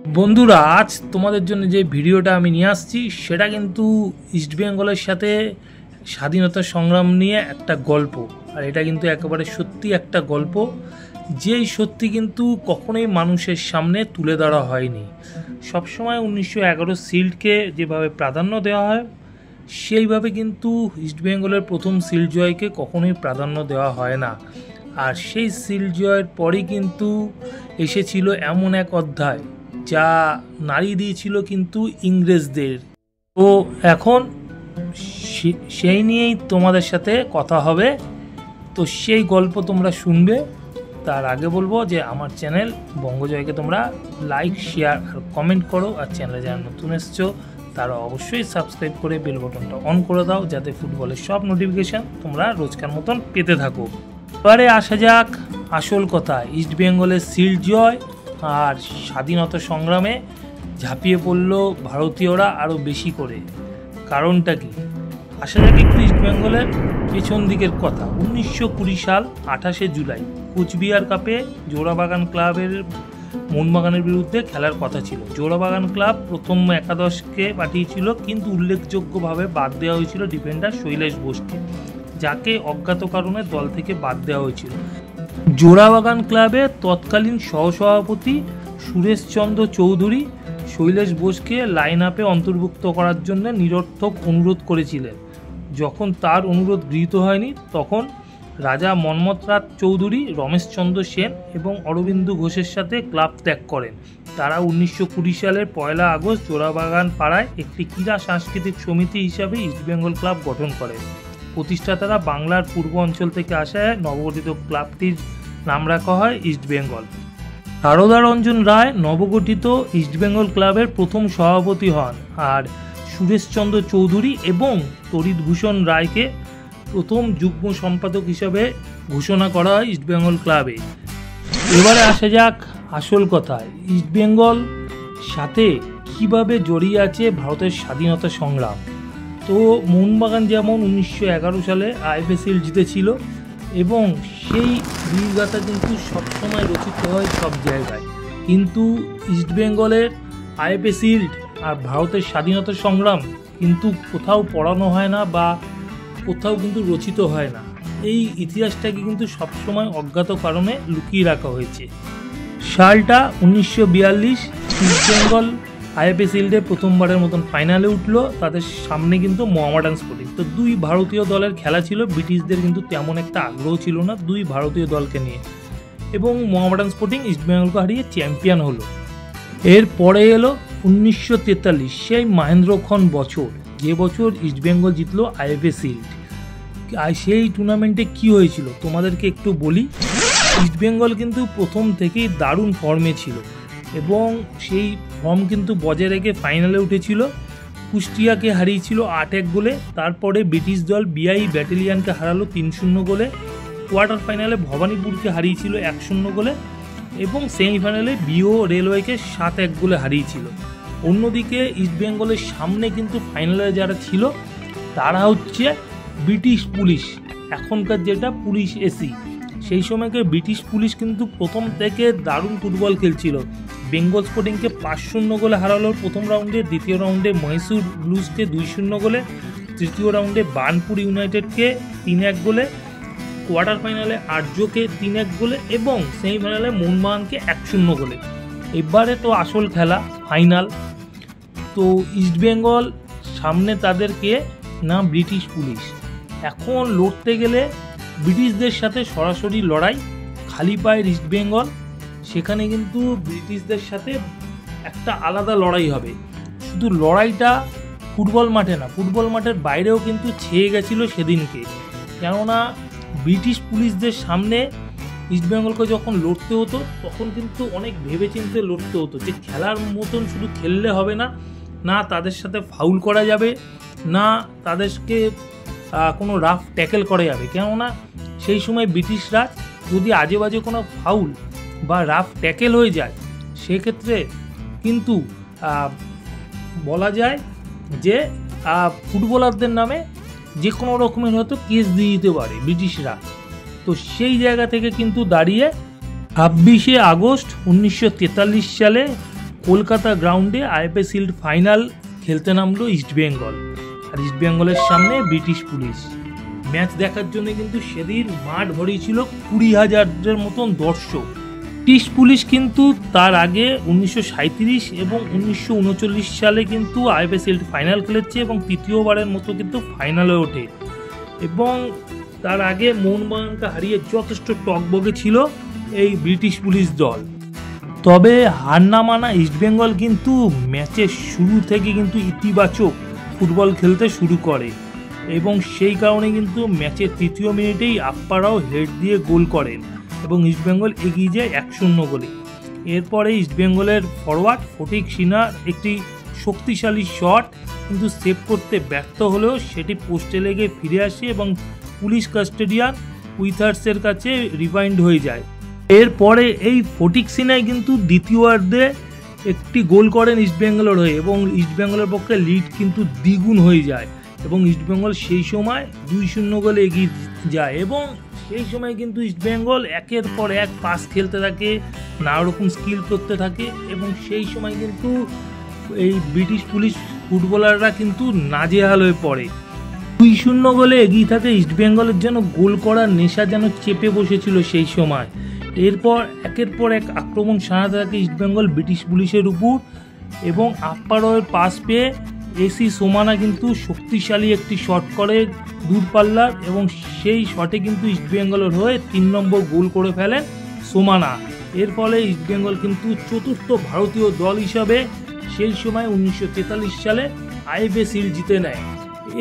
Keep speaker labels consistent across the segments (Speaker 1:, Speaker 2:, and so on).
Speaker 1: বন্ধুরা, আজ তোমাদের জন্য যে ভিডিওটা আমি নিয়ে আসছি সেটা কিন্তু ইস্ট বেঙ্গলের সাথে স্বাধীনতা সংগ্রাম নিয়ে একটা গল্প। আর এটা কিন্তু একেবারে সত্যি একটা গল্প, যেই সত্যি কিন্তু কখনোই মানুষের সামনে তুলে ধরা হয়নি। সবসময় 1911 সিল্ডকে যেভাবে প্রাধান্য দেওয়া হয় সেইভাবে কিন্তু ইস্ট বেঙ্গলের প্রথম সিল্ড জয়কে কখনোই প্রাধান্য দেওয়া হয় না। আর সেই সিল্ড জয়ের পরই কিন্তু এসেছিল এমন এক অধ্যায় যা নাড়িয়ে দিয়েছিল কিন্তু ইংরেজদের। তো এখন সেই নিয়েই তোমাদের সাথে কথা হবে। তো সেই গল্প তোমরা শুনবে। তার আগে বলবো যে আমার চ্যানেল বঙ্গজয়কে তোমরা লাইক, শেয়ার আর কমেন্ট করো। আর চ্যানেলে যারা নতুন এসছো তারা অবশ্যই সাবস্ক্রাইব করে বেল বাটনটা অন করে দাও, যাতে ফুটবলের সব নোটিফিকেশান তোমরা রোজকার মতন পেতে থাকো। এবারে আসা যাক আসল কথা, ইস্ট বেঙ্গলের সিল্ড জয় আর স্বাধীনতা সংগ্রামে ঝাঁপিয়ে পড়ল ভারতীয়রা আরও বেশি করে। কারণটা কি? আসা যাক একটু ইস্ট বেঙ্গলের পেছন দিকের কথা। 1920 সাল 28শে জুলাই কুচবিহার কাপে জোড়াবাগান ক্লাবের মোহনবাগানের বিরুদ্ধে খেলার কথা ছিল। জোড়াবাগান ক্লাব প্রথম একাদশকে পাঠিয়েছিল, কিন্তু উল্লেখযোগ্যভাবে বাদ দেওয়া হয়েছিল ডিফেন্ডার শৈলেশ বোসকে, যাকে অজ্ঞাত কারণে দল থেকে বাদ দেওয়া হয়েছিল। জোড়াবাগান ক্লাবের তৎকালীন সহসভাপতি সুরেশচন্দ্র চৌধুরী শৈলেশ বোসকে লাইন আপে অন্তর্ভুক্ত করার জন্য নিরর্থক অনুরোধ করেছিলেন। যখন তার অনুরোধ গৃহীত হয়নি, তখন রাজা মন্মথরাজ চৌধুরী, রমেশচন্দ্র সেন এবং অরবিন্দু ঘোষের সাথে ক্লাব ত্যাগ করেন। তারা 1920 সালের 1 আগস্ট জোড়াবাগান পাড়ায় একটি ক্রীড়া সাংস্কৃতিক সমিতি হিসাবে ইস্টবেঙ্গল ক্লাব গঠন করে। প্রতিষ্ঠাতারা বাংলার পূর্ব অঞ্চল থেকে আসায় নবগঠিত ক্লাবটির নাম রাখা হয় ইস্টবেঙ্গল। সারদা রঞ্জন রায় নবগঠিত ইস্টবেঙ্গল ক্লাবের প্রথম সভাপতি হন, আর সুরেশচন্দ্র চৌধুরী এবং তড়িৎভূষণ রায়কে প্রথম যুগ্ম সম্পাদক হিসাবে ঘোষণা করা হয় ইস্টবেঙ্গল ক্লাবে। এবারে আসা যাক আসল কথায়, ইস্টবেঙ্গল সাথে কিভাবে জড়িয়ে আছে ভারতের স্বাধীনতা সংগ্রাম। তো মোহনবাগান যেমন 1911 সালে আইএফএ শিল্ড জিতেছিল, এবং সেই বীরগাথা কিন্তু সবসময় রচিত হয় সব জায়গায়, কিন্তু ইস্টবেঙ্গলের আইএফএ শিল্ড আর ভারতের স্বাধীনতা সংগ্রাম কিন্তু কোথাও পড়ানো হয় না বা কোথাও কিন্তু রচিত হয় না। এই ইতিহাসটাকে কিন্তু সবসময় অজ্ঞাত কারণে লুকিয়ে রাখা হয়েছে। সালটা 1942, ইস্টবেঙ্গল আইএফএ শিল্ডে প্রথমবারের মতন ফাইনালে উঠলো। তাদের সামনে কিন্তু মোহামেডান স্পোর্টিং। তো দুই ভারতীয় দলের খেলা ছিল, ব্রিটিশদের কিন্তু তেমন একটা আগ্রহ ছিল না দুই ভারতীয় দলকে নিয়ে, এবং মোহামেডান স্পোর্টিং ইস্টবেঙ্গলকে হারিয়ে চ্যাম্পিয়ন হলো। এরপরে এলো 1943, সেই মহেন্দ্রক্ষণ বছর, যে বছর ইস্টবেঙ্গল জিতলো আইএফএ শিল্ড। আর সেই টুর্নামেন্টে কি হয়েছিল তোমাদেরকে একটু বলি। ইস্টবেঙ্গল কিন্তু প্রথম থেকেই দারুণ ফর্মে ছিল, এবং সেই ফর্ম কিন্তু বজায় রেখে ফাইনালে উঠেছিল। কুষ্টিয়াকে হারিয়েছিল 8-1 গোলে। তারপরে ব্রিটিশ দল বিআই ব্যাটালিয়ানকে হারালো 3-0 গোলে। কোয়ার্টার ফাইনালে ভবানীপুরকে হারিয়েছিল 1-0 গোলে, এবং সেমিফাইনালে বিও রেলওয়েকে 7-1 গোলে হারিয়েছিল। অন্যদিকে ইস্টবেঙ্গলের সামনে কিন্তু ফাইনালে যারা ছিল তারা হচ্ছে ব্রিটিশ পুলিশ, এখনকার যেটা পুলিশ এসি। সেই সময়কে ব্রিটিশ পুলিশ কিন্তু প্রথম থেকে দারুণ ফুটবল খেলছিল। বেঙ্গল স্পোর্টিংকে 5-0 গোলে হারালো প্রথম রাউন্ডে। দ্বিতীয় রাউন্ডে মহীশূর ব্লুজকে 2-0 গোলে। তৃতীয় রাউন্ডে বার্নপুর ইউনাইটেডকে 3-1 গোলে। কোয়ার্টার ফাইনালে আর্যকে 3-1 গোলে, এবং সেমিফাইনালে মোহনবাগানকে 1-0 গোলে। এবারে তো আসল খেলা, ফাইনাল। তো ইস্টবেঙ্গল সামনে তাদেরকে না ব্রিটিশ পুলিশ। এখন লড়তে গেলে ব্রিটিশদের সাথে সরাসরি লড়াই, খালি পায়ের ইস্টবেঙ্গল। সেখানে কিন্তু ব্রিটিশদের সাথে একটা আলাদা লড়াই হবে। শুধু লড়াইটা ফুটবল মাঠে না, ফুটবল মাঠের বাইরেও কিন্তু ছেয়ে গেছিলো সেদিনকে। কেননা ব্রিটিশ পুলিশদের সামনে ইস্টবেঙ্গলকে যখন লড়তে হতো, তখন কিন্তু অনেক ভেবেচিন্তে লড়তে হতো যে খেলার মতন শুধু খেললে হবে না, না তাদের সাথে ফাউল করা যাবে, না তাদেরকে কোনো রাফ ট্যাকেল করা যাবে। কেননা সেই সময় ব্রিটিশরা যদি আজে বাজে কোনো ফাউল বা রাফ ট্যাকেল হয়ে যায়, সেক্ষেত্রে কিন্তু বলা যায় যে ফুটবলারদের নামে যে কোনো রকমের হয়তো কেস দিয়ে দিতে পারে ব্রিটিশরা। তো সেই জায়গা থেকে কিন্তু দাঁড়িয়ে 26শে আগস্ট 1943 সালে কলকাতা গ্রাউন্ডে আইএফএ শিল্ড ফাইনাল খেলতে নামলো ইস্টবেঙ্গল, আর ইস্টবেঙ্গলের সামনে ব্রিটিশ পুলিশ। ম্যাচ দেখার জন্য কিন্তু সেদিন মাঠ ভরিয়েছিল 20,000-এর মতন দর্শক। ব্রিটিশ পুলিশ কিন্তু তার আগে 1937 এবং 1939 সালে কিন্তু আইএফএ শিল্ড ফাইনাল খেলেছে এবং তৃতীয়বারের মতো কিন্তু ফাইনালে ওঠে, এবং তার আগে মোহনবাগানকে হারিয়ে যথেষ্ট টকবগে ছিল এই ব্রিটিশ পুলিশ দল। তবে হার না মানা ইস্টবেঙ্গল কিন্তু ম্যাচের শুরু থেকে কিন্তু ইতিবাচক ফুটবল খেলতে শুরু করে, এবং সেই কারণে কিন্তু ম্যাচের তৃতীয় মিনিটেই আপ্পারাও হেড দিয়ে গোল করেন এবং ইস্টবেঙ্গল এগিয়ে যায় 1-0 গোলে। এরপরে ইস্টবেঙ্গলের ফরওয়ার্ড ফটিক সিনহার একটি শক্তিশালী শট কিন্তু সেভ করতে ব্যর্থ হলেও সেটি পোস্টে লেগে ফিরে আসে এবং পুলিশ কাস্টোডিয়ান উইথার্সের কাছে রিভাইন্ড হয়ে যায়। এরপরে এই ফটিক সিনহাই কিন্তু দ্বিতীয়ার্ধে একটি গোল করেন ইস্টবেঙ্গলের হয়ে, এবং ইস্টবেঙ্গলের পক্ষে লিড কিন্তু দ্বিগুণ হয়ে যায় এবং ইস্টবেঙ্গল সেই সময় 2-0 গোলে এগিয়ে যায়। এবং সেই সময় কিন্তু ইস্টবেঙ্গল একের পর এক পাস খেলতে থাকে, নানা রকম স্কিল করতে থাকে, এবং সেই সময় কিন্তু এই ব্রিটিশ পুলিশ ফুটবলাররা কিন্তু নাজেহাল হয়ে পড়ে। 2-0 গোলে এগিয়ে থাকে ইস্টবেঙ্গলের যেন গোল করার নেশা যেন চেপে বসেছিল সেই সময়। এরপর একের পর এক আক্রমণ সারাতে থাকে ইস্টবেঙ্গল ব্রিটিশ পুলিশের উপর, এবং আপ্পারাওয়ের পাস পেয়ে এসি সোমানা কিন্তু শক্তিশালী একটি শট করে দূরপাল্লার, এবং সেই শটে কিন্তু ইস্টবেঙ্গলের হয়ে 3 নম্বর গোল করে ফেলেন সোমানা। এর ফলে ইস্টবেঙ্গল কিন্তু চতুর্থ ভারতীয় দল হিসাবে সেই সময় 1943 সালে আইএফএ শিল্ড জিতে নেয়।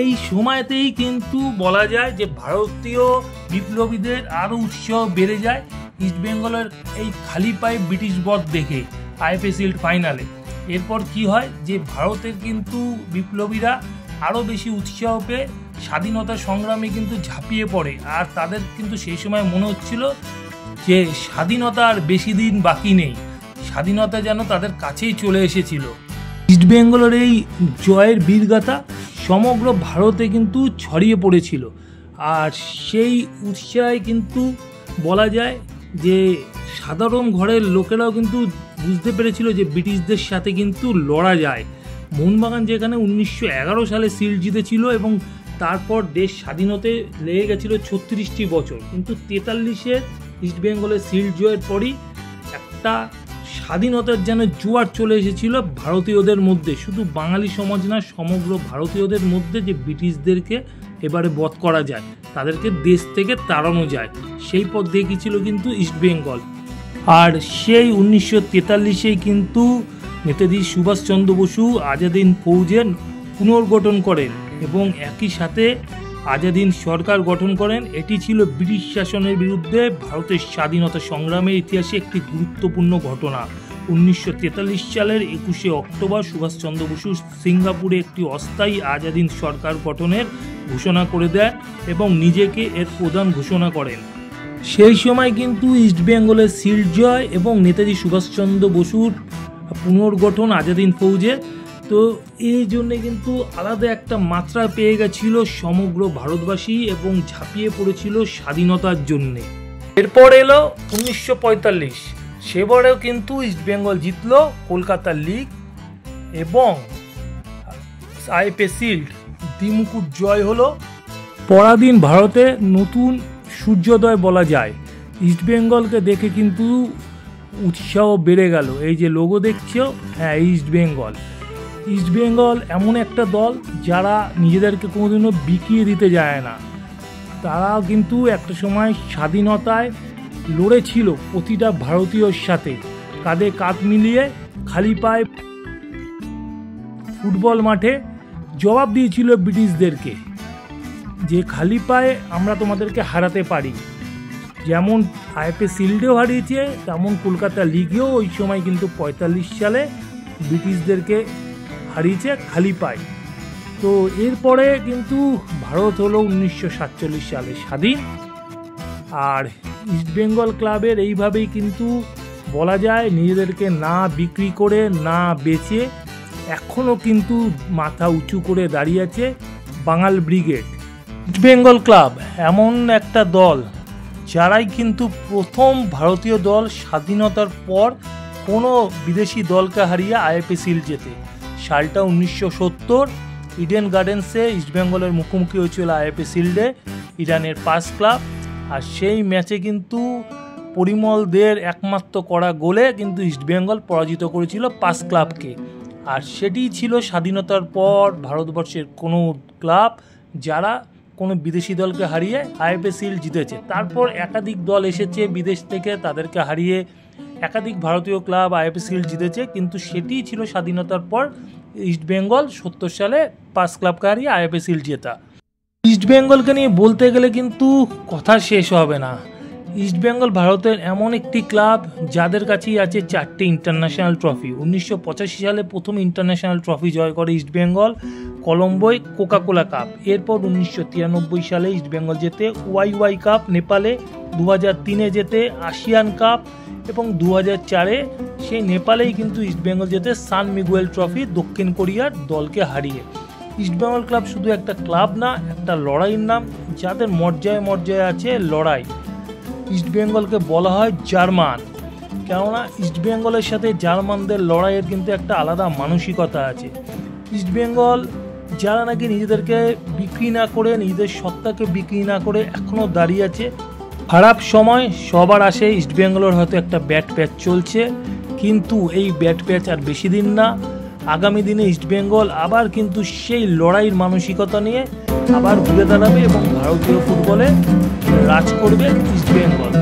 Speaker 1: এই সময়তেই কিন্তু বলা যায় যে ভারতীয় বিপ্লবীদের আরও উৎসাহ বেড়ে যায় ইস্টবেঙ্গলের এই খালি পায়ে ব্রিটিশ বধ দেখে আইএফএ শিল্ড ফাইনালে। এরপর কি হয় যে ভারতের কিন্তু বিপ্লবীরা আরও বেশি উৎসাহ পেয়ে স্বাধীনতা সংগ্রামে কিন্তু ঝাঁপিয়ে পড়ে, আর তাদের কিন্তু সেই সময় মনে হচ্ছিল যে স্বাধীনতা আর বেশি দিন বাকি নেই, স্বাধীনতা যেন তাদের কাছেই চলে এসেছিল। ইস্টবেঙ্গলের এই জয়ের বীরগাথা সমগ্র ভারতে কিন্তু ছড়িয়ে পড়েছিল, আর সেই উৎসাহে কিন্তু বলা যায় যে সাধারণ ঘরের লোকেরাও কিন্তু বুঝতে পেরেছিল যে ব্রিটিশদের সাথে কিন্তু লড়া যায়। মোহনবাগান যেখানে 1911 সালে শিল্ড জিতেছিল এবং তারপর দেশ স্বাধীনতে লেগে গেছিল 36টি বছর, কিন্তু 43-এ ইস্টবেঙ্গলের শিল্ড জয়ের পরই একটা স্বাধীনতার যেন জোয়ার চলে এসেছিল ভারতীয়দের মধ্যে, শুধু বাঙালি সমাজ না সমগ্র ভারতীয়দের মধ্যে, যে ব্রিটিশদেরকে এবারে বধ করা যায়, তাদেরকে দেশ থেকে তাড়ানো যায়, সেই পথ দেখিয়েছিল কিন্তু ইস্টবেঙ্গল। আর সেই 1943-এই কিন্তু নেতাজি সুভাষচন্দ্র বসু আজাদ হিন্দ ফৌজের পুনর্গঠন করেন এবং একই সাথে আজাদ হিন্দ সরকার গঠন করেন। এটি ছিল ব্রিটিশ শাসনের বিরুদ্ধে ভারতের স্বাধীনতা সংগ্রামের ইতিহাসে একটি গুরুত্বপূর্ণ ঘটনা। 1943 সালের 21শে অক্টোবর সুভাষচন্দ্র বসু সিঙ্গাপুরে একটি অস্থায়ী আজাদ হিন্দ সরকার গঠনের ঘোষণা করে দেন এবং নিজেকে এর প্রধান ঘোষণা করেন। সেই সময় কিন্তু ইস্টবেঙ্গলের শিল্ড জয় এবং নেতাজি সুভাষচন্দ্র বসুর পুনর্গঠন আজাদ হিন্দ ফৌজে, তো এই জন্যে কিন্তু আলাদা একটা মাত্রা পেয়ে গেছিল সমগ্র ভারতবাসী এবং ঝাঁপিয়ে পড়েছিল স্বাধীনতার জন্যে। এরপর এলো 1945, সেবারেও কিন্তু ইস্টবেঙ্গল জিতলো কলকাতা লিগ এবং আইএফএ শিল্ড দ্বিমুকুট জয় হলো। পরাধীন ভারতে নতুন সূর্যোদয় বলা যায়। ইস্টবেঙ্গলকে দেখে কিন্তু উৎসাহ বেড়ে গেল। এই যে লোগো দেখছো, হ্যাঁ ইস্টবেঙ্গল। ইস্টবেঙ্গল এমন একটা দল যারা নিজেদেরকে কোনোদিনও বিকিয়ে দিতে যায় না, তারাও কিন্তু একটা সময় স্বাধীনতায় লড়েছিল প্রতিটা ভারতীয়র সাথে, কাঁধে কাঁধ মিলিয়ে খালি পায়ে ফুটবল মাঠে জবাব দিয়েছিল ব্রিটিশদেরকে যে খালি পায়ে আমরা তোমাদেরকে হারাতে পারি। যেমন আইএফএ শিল্ডেও হারিয়েছে, তেমন কলকাতা লিগেও ওই সময় কিন্তু 45 সালে ব্রিটিশদেরকে হারিয়েছে খালি পায়ে। তো এরপরে কিন্তু ভারত হলো 1947 সালে স্বাধীন, আর ইস্টবেঙ্গল ক্লাবের এইভাবেই কিন্তু বলা যায় নিজেদেরকে না বিক্রি করে না বেচে এখনও কিন্তু মাথা উঁচু করে দাঁড়িয়ে আছে বাঙাল ব্রিগেড। ইস্টবেঙ্গল ক্লাব এমন একটা দল যারাই কিন্তু প্রথম ভারতীয় দল স্বাধীনতার পর কোনো বিদেশি দলকে হারিয়ে আইএফএ শিল্ড জেতে। সালটা 1970, ইডেন গার্ডেন্সে ইস্টবেঙ্গলের মুখোমুখি হয়েছিল আইএফএ শিল্ডে ইরানের পাস ক্লাব। আর সেই ম্যাচে কিন্তু পরিমল দের একমাত্র করা গোলে কিন্তু ইস্টবেঙ্গল পরাজিত করেছিল পাস ক্লাবকে। আর সেটি ছিল স্বাধীনতার পর ভারতবর্ষের কোনো ক্লাব যারা কোনো বিদেশি দলকে হারিয়ে আইএফএ শিল্ড জিতেছে। তারপর একাধিক দল এসেছে বিদেশ থেকে, তাদেরকে হারিয়ে একাধিক ভারতীয় ক্লাব আইএফএ শিল্ড জিতেছে, কিন্তু সেটিই ছিল স্বাধীনতার পর ইস্টবেঙ্গল 70 সালে পাস ক্লাবকে হারিয়ে আইএফএ শিল্ড জেতা। ইস্টবেঙ্গলকে নিয়ে বলতে গেলে কিন্তু কথা শেষ হবে না। ইস্টবেঙ্গল ভারতের এমন একটি ক্লাব যাদের কাছেই আছে 4টে ইন্টারন্যাশনাল ট্রফি। 1985 সালে প্রথম ইন্টারন্যাশনাল ট্রফি জয় করে ইস্টবেঙ্গল কলম্বোয় কোকাকোলা কাপ। এরপর 1993 সালে ইস্টবেঙ্গল জেতে ওয়াই কাপ নেপালে, 2003 জেতে আসিয়ান কাপ এবং 2004 সেই নেপালেই কিন্তু ইস্টবেঙ্গল জেতে সান মিগুয়েল ট্রফি দক্ষিণ কোরিয়ার দলকে হারিয়ে। ইস্টবেঙ্গল ক্লাব শুধু একটা ক্লাব না, একটা লড়াইয়ের নাম, যাদের মর্যায়ে আছে লড়াই। ইস্টবেঙ্গলকে বলা হয় জার্মান, কেননা ইস্টবেঙ্গলের সাথে জার্মানদের লড়াইয়ের কিন্তু একটা আলাদা মানসিকতা আছে। ইস্টবেঙ্গল যারা নাকি নিজেদেরকে বিক্রি না করে, নিজেদের সত্তাকে বিক্রি না করে এখনও দাঁড়িয়ে আছে। খারাপ সময় সবার আসে, ইস্টবেঙ্গলের হয়তো একটা ব্যাড প্যাচ চলছে, কিন্তু এই ব্যাড প্যাচ আর বেশি দিন না। আগামী দিনে ইস্টবেঙ্গল আবার কিন্তু সেই লড়াইয়ের মানসিকতা নিয়ে আবার ঘুরে দাঁড়াবে এবং ভারতীয় ফুটবলে রাজ করবে ইস্টবেঙ্গল।